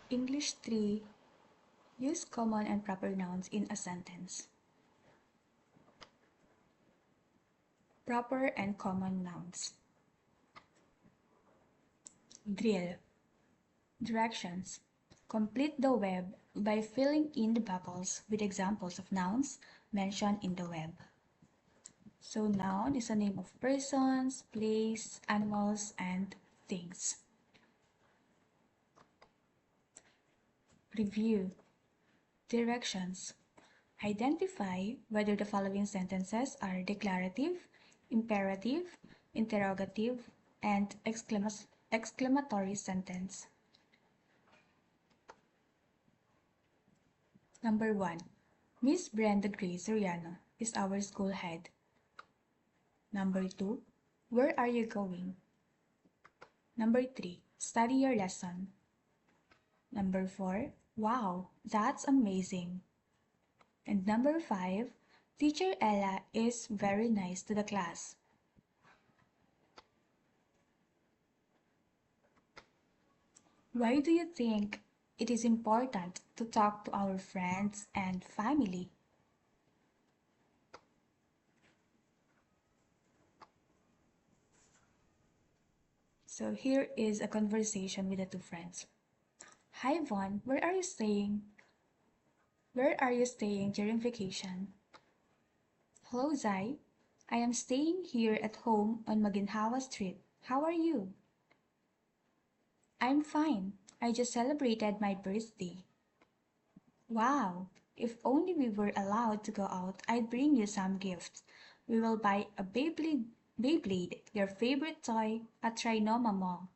English 3. Use common and proper nouns in a sentence. Proper and common nouns. Drill. Directions. Complete the web by filling in the bubbles with examples of nouns mentioned in the web. So noun is a name of persons, place, animals, and things. Review. Directions. Identify whether the following sentences are declarative, imperative, interrogative, and exclamatory sentence. Number 1. Miss Brenda Grace Soriano is our school head. Number 2. Where are you going? Number 3. Study your lesson. Number 4. Wow, that's amazing. And number 5. Teacher Ella is very nice to the class. Why do you think it is important to talk to our friends and family? So here is a conversation with the two friends. Hi Vaughn, where are you staying? Where are you staying during vacation? Hello Zai, I am staying here at home on Maginhawa Street. How are you? I'm fine. I just celebrated my birthday. Wow, if only we were allowed to go out, I'd bring you some gifts. We will buy a Beyblade, your favorite toy, at Trinoma Mall.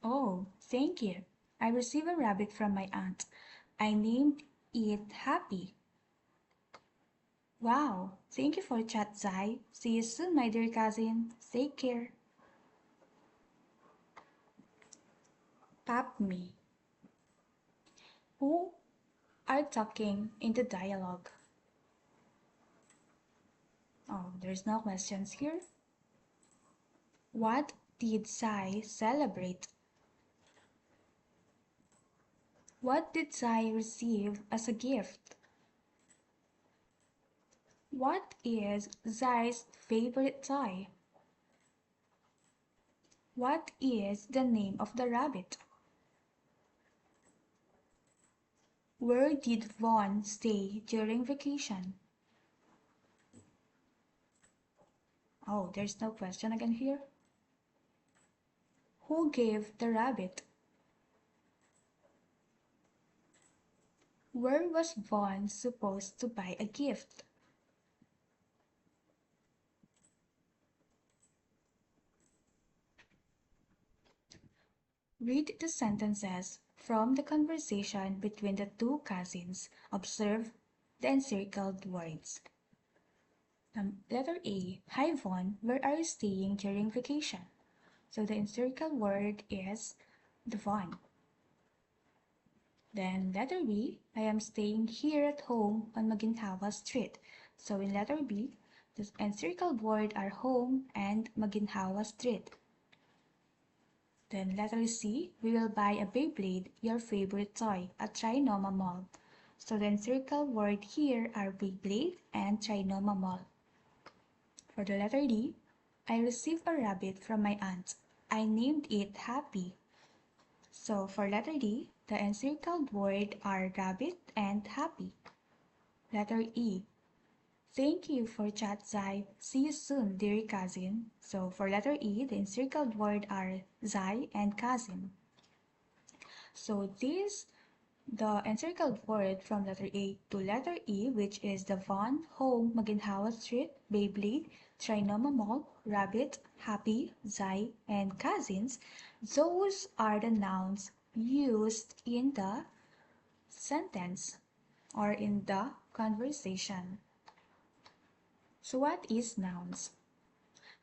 Oh, thank you. I received a rabbit from my aunt. I named it Happy. Wow, thank you for chat, Zai. See you soon, my dear cousin. Take care. Pap me. Who are talking in the dialogue? Oh, there's no questions here. What did Zai celebrate? What did Zai receive as a gift? What is Zai's favorite toy? What is the name of the rabbit? Where did Vaughn stay during vacation? Oh, there's no question again here. Who gave the rabbit? Where was Vaughn supposed to buy a gift? Read the sentences from the conversation between the two cousins. Observe the encircled words. Letter A. Hi Vaughn, where are you staying during vacation? So the encircled word is the Vaughn. Then letter B. I am staying here at home on Maginhawa Street. So in letter B, the encircled word are home and Maginhawa Street. Then letter C, we will buy a Beyblade, your favorite toy, at Trinoma Mall. So the encircled word here are Beyblade and Trinoma Mall. For the letter D, I received a rabbit from my aunt. I named it Happy. So for letter D, the encircled word are rabbit and happy. Letter E, thank you for chat, Zai. See you soon, dear cousin. So for letter E, the encircled word are Zai and cousin. So the encircled word from letter A to letter E, which is the Vaughn, home, Maginhawa Street, Beyblade, Trinoma Mall, rabbit, happy, Zai, and cousins, those are the nouns used in the sentence or in the conversation. So what is nouns?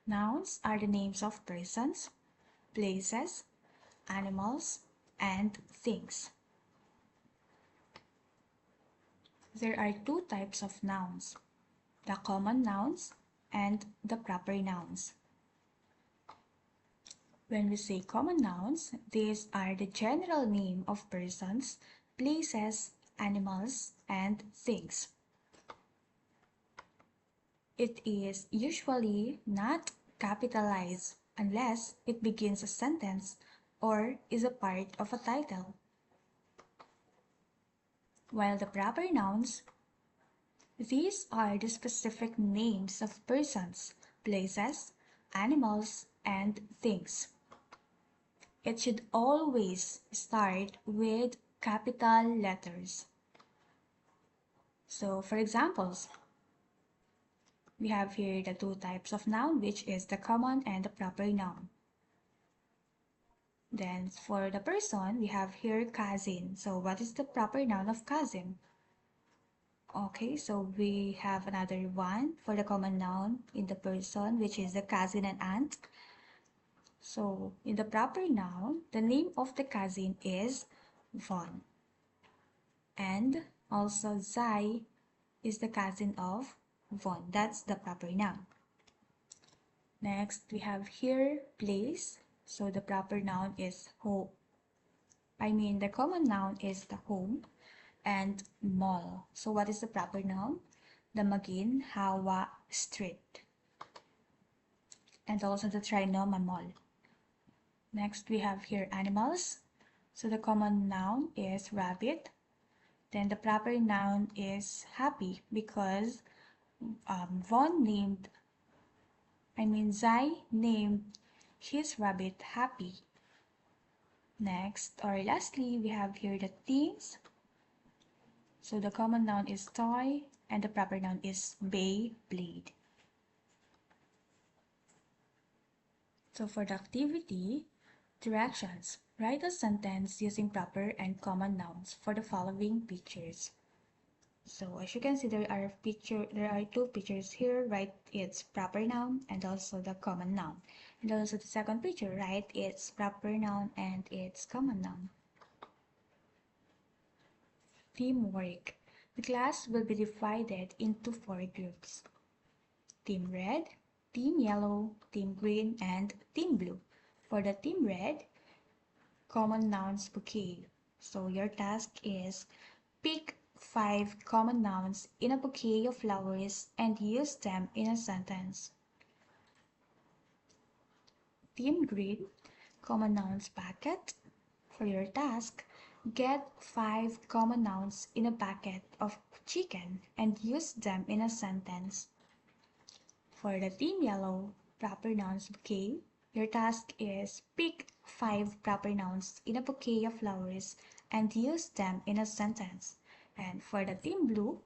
Nouns are the names of persons, places, animals, and things. There are two types of nouns, the common nouns and the proper nouns. When we say common nouns, these are the general name of persons, places, animals, and things. It is usually not capitalized unless it begins a sentence or is a part of a title. While the proper nouns, these are the specific names of persons, places, animals, and things. It should always start with capital letters. So, for examples, we have here the two types of noun, which is the common and the proper noun. Then for the person, we have here cousin. So what is the proper noun of cousin? Okay, so we have another one for the common noun in the person, which is the cousin and aunt. So in the proper noun, the name of the cousin is Von. And also Zai is the cousin of Von. That's the proper noun. Next, we have here place. So the proper noun is home. The common noun is the home. And mall. So what is the proper noun? The Maginhawa Street. And also the Trinoma Mall. Next, we have here animals. So the common noun is rabbit. Then the proper noun is happy because Zai named his rabbit Happy. Next, or lastly, we have here the things. So the common noun is toy and the proper noun is Beyblade. So for the activity, directions. Write a sentence using proper and common nouns for the following pictures. So as you can see, there are two pictures here. Write its proper noun and also the common noun. And also the second picture, write its proper noun and its common noun. Teamwork. The class will be divided into 4 groups. Team Red, Team Yellow, Team Green, and Team Blue. For the Team Red, common nouns bouquet. So your task is pick 5 common nouns in a bouquet of flowers and use them in a sentence. Team Green, common nouns bucket. For your task, get 5 common nouns in a bucket of chicken and use them in a sentence. For the Team Yellow, proper nouns bouquet, your task is pick 5 proper nouns in a bouquet of flowers and use them in a sentence. And for the Team Blue,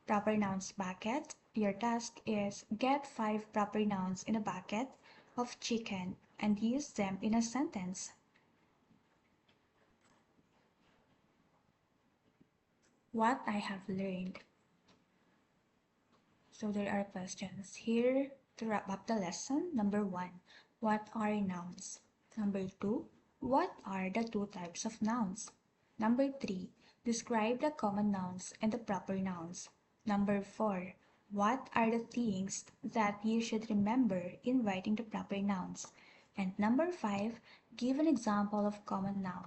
proper nouns bucket, your task is get 5 proper nouns in a bucket of chicken and use them in a sentence. What I have learned. So there are questions here to wrap up the lesson. Number 1, what are nouns? Number 2, what are the 2 types of nouns? Number 3, describe the common nouns and the proper nouns. Number 4, what are the things that you should remember in writing the proper nouns? And number 5, give an example of common noun.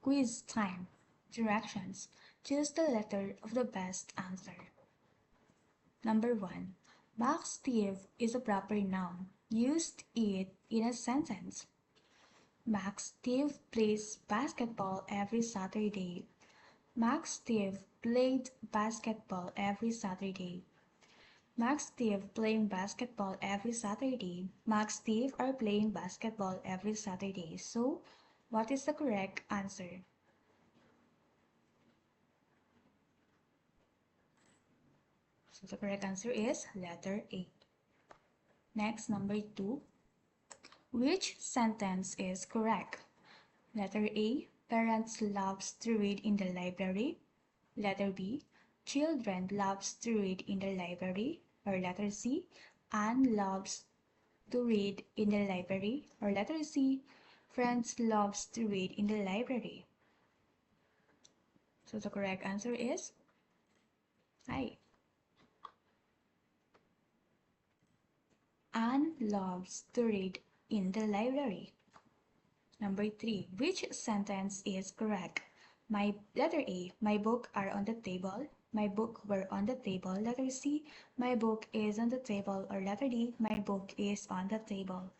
Quiz time. Directions. Choose the letter of the best answer. Number 1. Max Steve is a proper noun. Use it in a sentence. Max Steve plays basketball every Saturday. Max Steve played basketball every Saturday. Max Steve playing basketball every Saturday. Max Steve are playing basketball every Saturday. So, what is the correct answer? So the correct answer is letter A. Next, number 2. Which sentence is correct? Letter A, parents loves to read in the library. Letter B, children loves to read in the library. Or letter C, Anne loves to read in the library. Or letter C, friends loves to read in the library. So the correct answer is I. Anne loves to read in the library. Number 3. Which sentence is correct? Letter A. My book are on the table. My book were on the table. Letter C. My book is on the table. Or letter D. My book is on the table.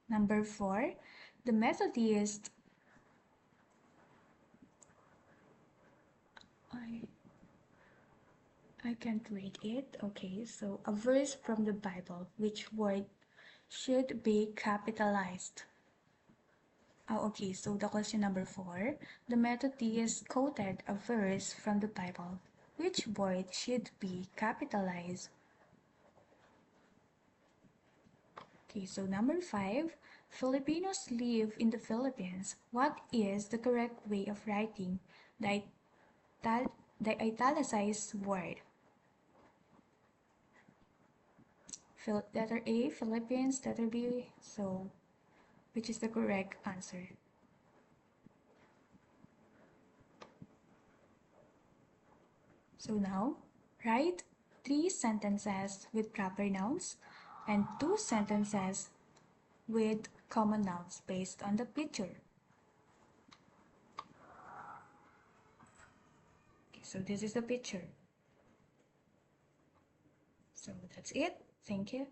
Number 4. The Methodist I can't read it. Okay, so a verse from the Bible. Which word should be capitalized? Oh, okay, so the question number 4. The Methodist quoted a verse from the Bible. Which word should be capitalized? Okay, so number 5. Filipinos live in the Philippines. What is the correct way of writing the, the italicized word? Letter A, Philippines, letter B, so which is the correct answer? So now, write 3 sentences with proper nouns and 2 sentences with common nouns based on the picture. Okay, so this is the picture. So that's it. Thank you.